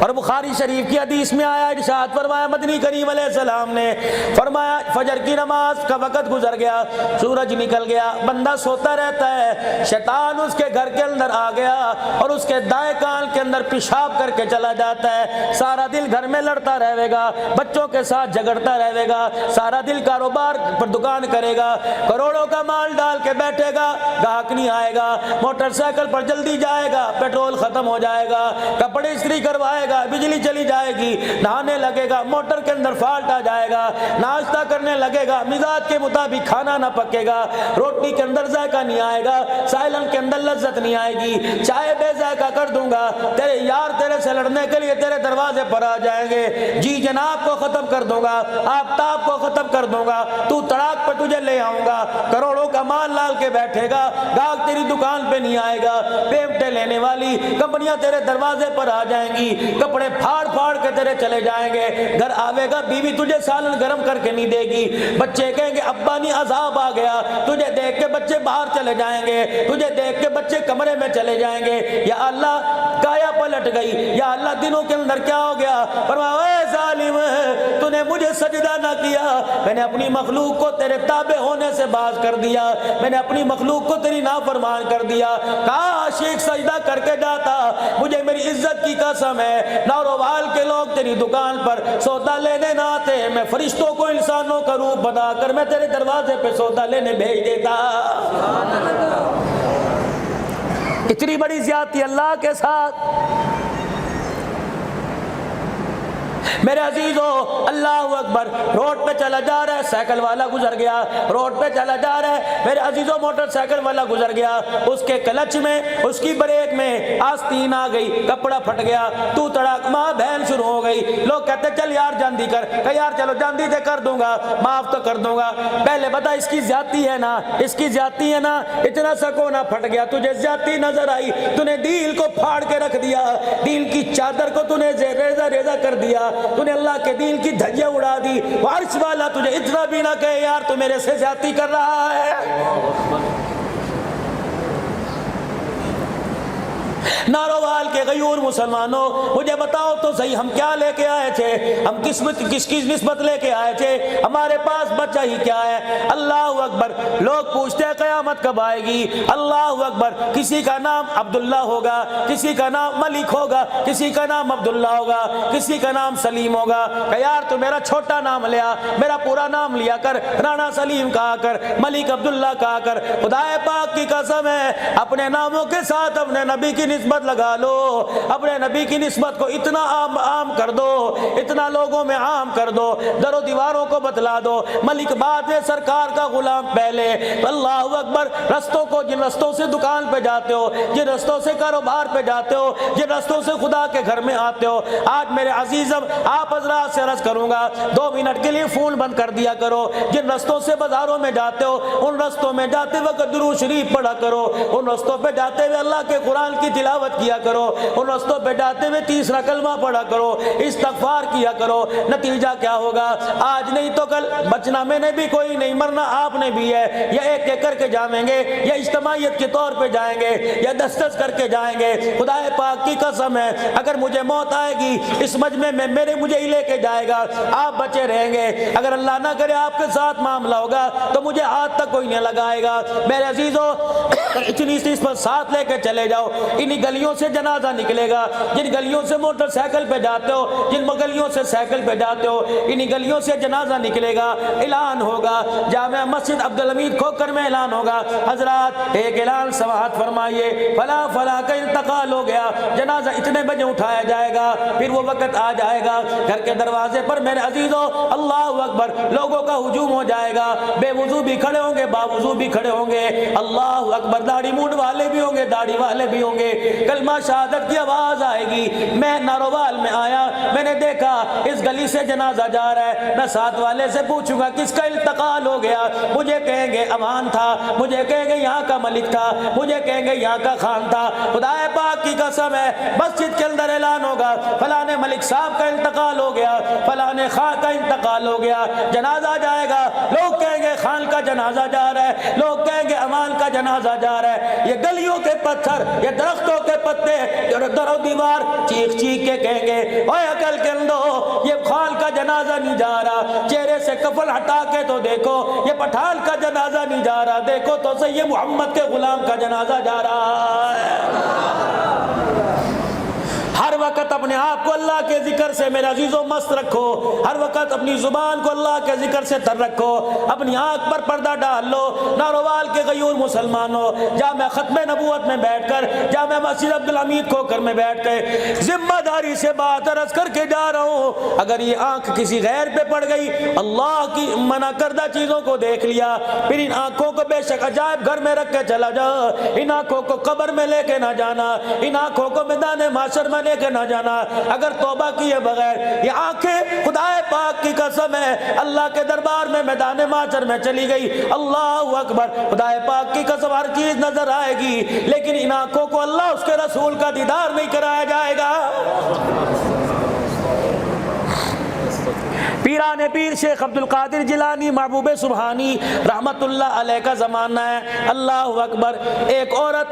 اور بخاری شریف کی حدیث میں آیا، ارشاد فرمایا مدنی کریم علیہ السلام نے فرمایا فجر کی نماز کا وقت گزر گیا، سورج نکل گیا، بندہ سوتا رہتا ہے، شیطان اس کے گھر کے اندر آ گیا اور اس کے دائیں کان کے اندر پیشاب کر کے چلا جاتا ہے، سارا دل گھر میں لڑتا رہے گا، بچوں کے ساتھ جھگڑتا رہے گا، سارا دل کاروبار پر دکان کرے گا، کروڑوں کا مال ڈال کے بیٹھے گا، گاہک نہیں آئے گا، موٹر سائیکل پر جلدی جائے گا، پیٹرول ختم ہو جائے گا، کپڑے استری کروائے گا، بجلی چلی جائے گی، نہانے لگے گا، موٹر کے اندر فالٹ آ جائے گا، ناشتہ کرنے لگے گا، مزاج کے مطابق کھانا نہ پکے گا، روٹی کے اندر ذائقہ نہیں آئے گا، سائلن کے اندر لذت نہیں آئے گی، چائے بے ذائقہ کر دوں گا، تیرے یار تیرے سے لڑنے کے لیے تیرے دروازے پر آ جائیں گے، جی جناب کو ختم کر دوں گا، آفتاب کو ختم کر دوں گا، تو تڑاک پہ تجھے لے آؤں گا، کروڑوں کا مال لال کے بیٹھے گا، گاہک تیری دکان پہ نہیں آئے گا، پیمٹے لینے والی کمپنیاں تیرے دروازے پر آ جائیں گی، کپڑے پھاڑ پھاڑ کے تیرے چلے جائیں گے، گھر آوے گا بیوی تجھے سالن گرم کر کے نہیں دے گی، بچے کہیں گے ابا نہیں عذاب آ گیا، تجھے دیکھ کے بچے باہر چلے جائیں گے، تجھے دیکھ کے بچے کمرے میں چلے جائیں گے، یا اللہ کایا پلٹ گئی، یا اللہ دنوں کے اندر کیا ہو گیا، فرمایا اے ظالم تو نے مجھے سجدہ نہ کیا، میں نے اپنی مخلوق کو تیرے تابع ہونے سے باز کر دیا، میں نے اپنی مخلوق کو تیری نافرمان کر دیا، کاش ایک سجدہ کر کے جاتا، مجھے میری عزت کی قسم ہے ناروال کے لوگ تیری دکان پر سودا لینے نہ آتے، میں فرشتوں کو انسانوں کا روپ بنا کر میں تیرے دروازے پہ سودا لینے بھیج دیتا۔ اتنی بڑی زیادتی اللہ کے ساتھ۔ میرے عزیزو اللہ اکبر، روڈ پہ چلا جا رہا ہے، سائیکل والا گزر گیا، روڈ پہ چلا جا رہا ہے، میرے عزیزو موٹر سائیکل والا گزر گیا، اس کے کلچ میں اس کی بریک میں آستین آ گئی، کپڑا پھٹ گیا، تو تڑاک ماں بہن شروع ہو گئی، لوگ کہتے چل یار جاندی کر، کہ یار چلو جاندی دے کر دوں گا، معاف تو کر دوں گا، پہلے بتا اس کی زیادتی ہے نا، اس کی زیادتی ہے نا، اتنا سا کونا پھٹ گیا، تجھے زیادتی نظر آئی، تو نے دل کو پھاڑ کے رکھ دیا، دل کی چادر کو تو نے ریزہ ریزہ کر دیا، تو نے اللہ کے دین کی دھجیاں اڑا دی، عرش والا تجھے اتنا بھی نہ کہے یار تو میرے سے زیادتی کر رہا ہے۔ ناروال کے غیور مسلمانوں مجھے بتاؤ تو صحیح ہم کیا لے کے آئے تھے، ہم کس کی نسبت لے کے آئے تھے، ہمارے پاس بچہ ہی کیا ہے۔ اللہ اکبر، لوگ پوچھتے ہیں قیامت کب آئے گی، اللہ اکبر، کسی کا نام عبداللہ ہوگا، کسی کا نام ملک ہوگا، کسی کا نام عبداللہ ہوگا، کسی کا نام سلیم ہوگا، کہ یار تو میرا چھوٹا نام لیا، میرا پورا نام لیا کر، رانا سلیم کہا کر، ملک عبداللہ کہا کر، خدا پاک کی قسم ہے اپنے ناموں کے ساتھ اپنے نبی کی نسبت لگا لو، اپنے نبی کی نسبت کو اتنا عام کر دو، اتنا لوگوں میں عام کر دو، در و دیواروں کو بتلا دو، ملک بعد میں سرکار کا غلام پہلے۔ اللہ اکبر، رستوں کو جن رستوں سے دکان پہ جاتے ہو، جن رستوں سے کاروبار پہ جاتے ہو، جن رستوں سے خدا کے گھر میں آتے ہو، آج میرے عزیزم آپ حضرات سے عرض کروں گا 2 منٹ کے لیے فون بند کر دیا کرو، جن رستوں سے بازاروں میں جاتے ہو ان رستوں میں جاتے وقت درود شریف پڑھا کرو، ان رستوں پہ جاتے ہوئے اللہ کے قرآن کی تلاوت کیا کرو، ان رستوں پہ جاتے ہوئے تیسرا کلمہ پڑھا کرو، استغفار کیا کرو، نتیجہ کیا ہوگا، آج نہیں تو کل بچنا میں نے بھی کوئی نہیں، مرنا آپ نے بھی ہے، یا ایک ایک کر کے جائیں گے، یا اجتماعیت کے طور پہ جائیں گے، یا دس کر کے جائیں گے، خدا پاک کی قسم ہے اگر مجھے موت آئے گی اس مجمع میں میرے ہی لے کے جائے گا، آپ بچے رہیں گے، اگر اللہ نہ کرے آپ کے ساتھ معاملہ ہوگا تو مجھے ہاتھ تک کوئی نہیں لگائے گا۔ میرے عزیزو اتنی اس پر ساتھ لے کے چلے جاؤ، انہی گلیوں سے جنازہ نکلے گا، جن گلیوں سے موٹر سائیکل پہ جاتے ہو، جن گلیوں سے سائیکل پہ جاتے ہو، انہی گلیوں سے جنازہ نکلے گا، اعلان ہوگا، جامع مسجد عبدالحمید کھوکھر میں اعلان ہوگا، حضرات ایک اعلان سماعت فرمائیے، فلاں فلاں کا انتقال ہو گیا، جنازہ اتنے بجے اٹھایا جائے گا، پھر وہ وقت آ جائے گا، گھر کے دروازے پر میرے عزیزو اللہ اکبر لوگوں کا ہجوم ہو جائے گا، بے وضو بھی کھڑے ہوں گے، باوضو بھی کھڑے ہوں گے، اللہ اکبر، داڑھی مونڈ والے بھی ہوں گے، داڑھی والے بھی ہوں گے، کلمہ شہادت کی آواز آئے گی۔ میں ناروال میں آیا، میں نے دیکھا اس گلی سے جنازہ جا رہا ہے، میں ساتھ والے سے پوچھوں گا کس کا انتقال ہو گیا، مجھے کہیں گے امان تھا، مجھے کہیں گے یہاں کا ملک تھا، مجھے کہیں گے یہاں کا خان تھا، خدا پاک کی قسم ہے مسجد کے اندر اعلان ہوگا فلاں ملک صاحب کا انتقال ہو گیا، فلاں خان کا انتقال ہو گیا، جنازہ جائے گا، لوگ کہیں گے خان کا جنازہ جا رہا ہے، لوگ کہیں گے امان کا جنازہ جا رہا ہے، یہ گلیوں کے پتھر، یہ درختوں درختوں کے پتے درو دیوار چیخ چیخ کے کہیں گے اوے عقل کے اندھو یہ خال کا جنازہ نہیں جا رہا، چہرے سے کفن ہٹا کے تو دیکھو یہ پٹھان کا جنازہ نہیں جا رہا، دیکھو تو صحیح یہ محمد کے غلام کا جنازہ جا رہا ہے۔ ہر وقت اپنے آپ کو اللہ کے ذکر سے میرے عزیزوں مست رکھو، ہر وقت اپنی زبان کو اللہ کے ذکر سے تر رکھو، اپنی آنکھ پر پردہ ڈال لو۔ ناروال کے غیور مسلمانوں، جامع ختم نبوت میں بیٹھ کر، جامع مسجد عبدالحمید کھوکھر میں بیٹھ کے ذمہ داری سے بات عرض کر کے جا رہا ہوں، اگر یہ آنکھ کسی غیر پہ پڑ گئی، اللہ کی منع کردہ چیزوں کو دیکھ لیا، پھر ان آنکھوں کو بے شک عجائب گھر میں رکھ کے چلا جا، ان آنکھوں کو قبر میں لے کے نہ جانا، ان آنکھوں کو میدان محشر میں لے کے نہ جانا۔ اگر توبہ کیے بغیر یہ آنکھیں خدا پاک کی قسم ہے اللہ کے دربار میں میدان محشر میں چلی گئی، اللہ اکبر، خدا پاک کی قسم ہر چیز نظر آئے گی، لیکن ان آنکھوں کو اللہ اس کے رسول کا دیدار نہیں کرایا جائے گا۔ پیران پیر شیخ عبدالقادر جیلانی محبوب سبحانی رحمت اللہ علیہ کا زمانہ ہے، اللہ اکبر۔ ایک عورت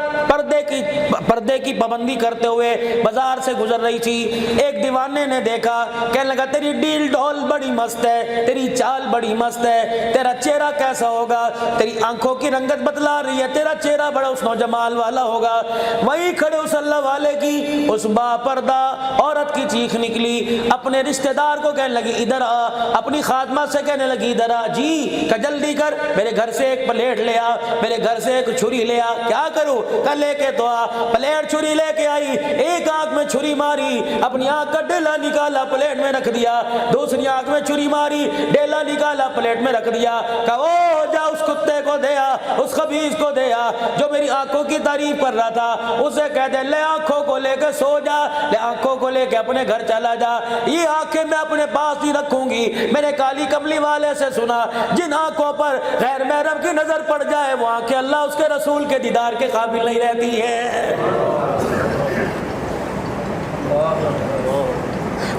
پردے کی پابندی کرتے ہوئے بازار سے گزر رہی تھی، ایک دیوانے نے دیکھا، کہنے لگا تیری ڈیل ڈول بڑی مست ہے، تیری چال بڑی مست ہے، تیرا چہرہ کیسا ہوگا، تیری آنکھوں کی رنگت بتلا رہی ہے، تیرا چہرہ بڑا حسن و جمال والا ہوگا۔ وہی کھڑے اس اللہ والے کی اس با پردہ عورت کی چیخ نکلی، اپنے رشتہ دار کو کہنے لگی ادھر آ، اپنی خادمہ سے کہنے لگی ادھر آ، جی کہ جلدی کر، میرے گھر سے ایک پلیٹ لے آ، میرے گھر سے ایک چھری لے آ۔ کیا کروں کہ لے کے تو آ، پلیٹ چھری لے کے آئی، ایک آنکھ میں چھری ماری، اپنی آنکھ کا ڈیلا نکالا پلیٹ میں رکھ دیا، دوسری آنکھ میں چھری ماری، ڈیلا نکالا پلیٹ میں رکھ دیا، کہ او جا اس کتے کو دے آ، اس خبیث کو دے آ جو میری آنکھوں کی تعریف کر رہا تھا، اسے کہہ دے لے آنکھوں کو لے کے سو جا، لے آنکھوں کو لے کے اپنے گھر چلا جا، یہ آنکھیں میں اپنے پاس ہی رکھوں گی۔ میں نے کالی کملی والے سے سنا جن آنکھوں پر غیر محرم کی نظر پڑ جائے وہ آنکھیں اللہ اس کے رسول کے دیدار کے قابل نہیں رہتی ہے۔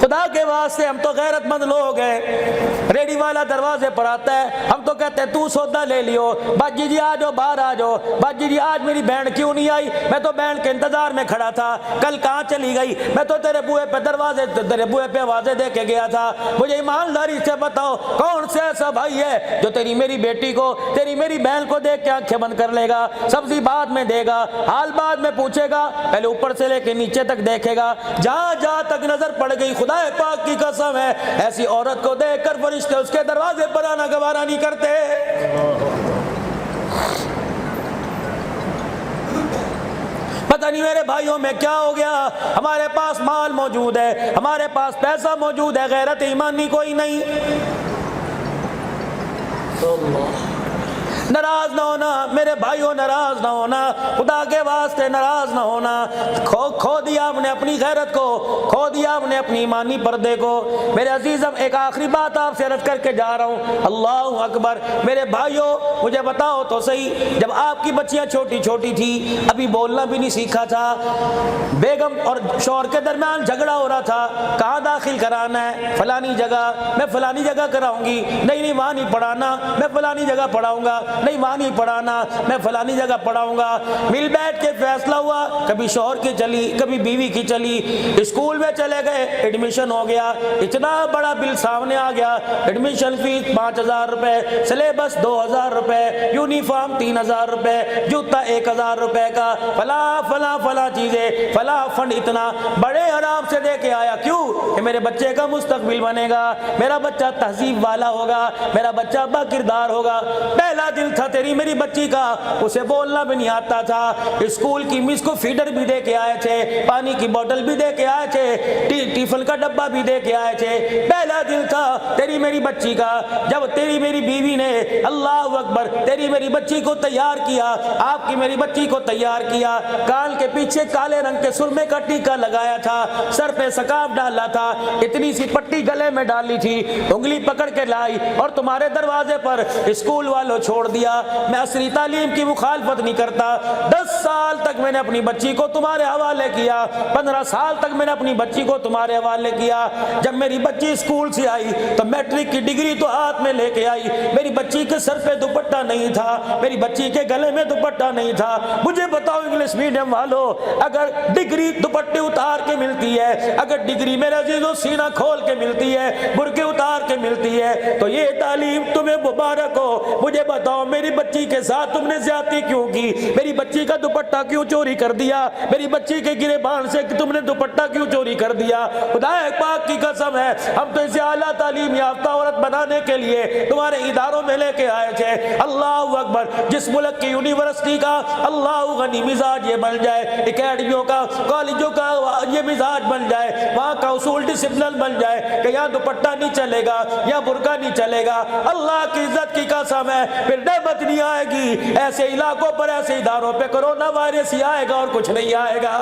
خدا کے واسطے ہم تو غیرت مند لوگ ہیں، ریڈی والا دروازے پر آتا ہے، ہم تو کہتے ہیں تو سودا لے لیو، باجی جی آ جاؤ باہر آ جاؤ، باجی جی آج میری بہن کیوں نہیں آئی، میں تو بہن کے انتظار میں کھڑا تھا، کل کہاں چلی گئی، میں تو تیرے بوئے پہ آوازیں دے کے گیا تھا، مجھے ایمانداری سے بتاؤ کون سے ایسا بھائی ہے جو تیری میری بیٹی کو، تیری میری بہن کو دیکھ کے آنکھیں بند کر لے گا، سبزی بعد میں دے گا، حال بعد میں پوچھے گا، پہلے اوپر سے لے کے نیچے تک دیکھے گا، جہاں جہاں تک نظر پڑ گئی خدا پاک کی قسم ہے ایسی عورت کو دیکھ کر فرشتے اس کے دروازے پر آنا گوارا نہیں کرتے۔ پتہ نہیں میرے بھائیوں میں کیا ہو گیا، ہمارے پاس مال موجود ہے، ہمارے پاس پیسہ موجود ہے، غیرت ایمانی کوئی نہیں۔ ناراض نہ ہونا میرے بھائیوں، ناراض نہ ہونا، خدا کے واسطے ناراض نہ ہونا۔ کھو دیا ہم نے اپنی غیرت کو، کھو دیا ہم نے اپنی ایمانی پردے کو۔ میرے عزیزم ایک آخری بات آپ سے عرض کر کے جا رہا ہوں، اللہ اکبر۔ میرے بھائیوں مجھے بتاؤ تو صحیح، جب آپ کی بچیاں چھوٹی چھوٹی تھی، ابھی بولنا بھی نہیں سیکھا تھا، بیگم اور شوہر کے درمیان جھگڑا ہو رہا تھا، کہاں داخل کرانا ہے، فلانی جگہ، میں فلانی جگہ کراؤں گی، نہیں وہاں نہیں پڑھانا، میں فلانی جگہ پڑھاؤں گا، نہیں وہاں نہیں پڑھانا، میں فلانی جگہ پڑھاؤں گا۔ مل بیٹھ کے فیصلہ ہوا، کبھی شوہر کی چلی، کبھی بیوی کی چلی، اسکول میں چلے گئے، ایڈمیشن ہو گیا، اتنا بڑا بل سامنے آ گیا، ایڈمیشن فیس 5000 روپے، سلیبس 2000 روپے، یونیفارم 3000 روپے، جوتا 1000 روپے کا، فلاں فلاں فلاں چیزیں، فلاں فنڈ اتنا بڑے آرام سے دے کے آیا۔ کیوں کہ میرے بچے کا مستقبل بنے گا، میرا بچہ تہذیب والا ہوگا، میرا بچہ با کردار ہوگا۔ پہلا دن تھا تیری میری بچی کا، اسے بولنا بھی نہیں آتا تھا، اسکول کی مس کو فیڈر بھی دے کے آئے تھے، پانی کی بوتل بھی دے کے آئے تھے، ٹیفن کا ڈبہ بھی دے کے آئے تھے۔ پہلا دن تھا تیری میری بچی کا، جب تیری میری بیوی نے اللہ اکبر تیری میری بچی کو تیار کیا، آپ کی میری بچی کو تیار کیا، کان کے پیچھے کالے رنگ کے سرمے کا ٹیکا لگایا تھا، سر پہ سکاف ڈالا تھا، اتنی سی پٹی گلے میں ڈالی تھی، انگلی پکڑ کے لائی اور تمہارے دروازے پر اسکول والوں چھوڑ دیا۔ میں عصری تعلیم کی مخالفت نہیں کرتا، 10 سال تک میں نے اپنی بچی کو تمہارے حوالے کیا، 15 سال تک میں نے اپنی بچی کو تمہارے حوالے کیا. جب میری بچی اسکول سے آئی تو میٹرک کی ڈگری تو ہاتھ میں لے کے آئی, میری بچی کے سر پہ دوپٹہ نہیں تھا, میری بچی کے گلے میں دوپٹہ نہیں تھا. مجھے بتاؤ انگلش میڈیم والوں, اگر ڈگری دوپٹے اتار کے ملتی ہے, اگر ڈگری میرے عزیزوں سینہ کھول کے ملتی ہے, برقع اتار کے ملتی ہے, تو یہ تعلیم تمہیں مبارک ہو. مجھے بتاؤ میری بچی کے ساتھ تم نے زیادتی کیوں کی؟ میری بچی کا دوپٹہ کیوں چوری کر دیا؟ میری بچی کے گریبان سے تم نے دوپٹہ کیوں چوری کر دیا؟ خدا پاک کی قسم ہے, ہم تو اسے اعلیٰ تعلیم یافتہ عورت بنانے کے لیے تمہارے اداروں میں لے کے آئے تھے. اللہ اکبر, جس ملک کی یونیورسٹی کا اللہ غنی مزاج یہ بن جائے, اکیڈمیوں کا, کالجوں کا یہ مزاج بن جائے, وہاں کا اصول ڈسپلن بن جائے کہ یہاں دوپٹہ نہیں چلے گا, یا برقع نہیں چلے گا, اللہ کی عزت کی قسم ہے پھر نعمت نہیں آئے گی. ایسے علاقوں پر, ایسے اداروں پہ کرونا وائرس ہی آئے گا اور کچھ نہیں آئے گا.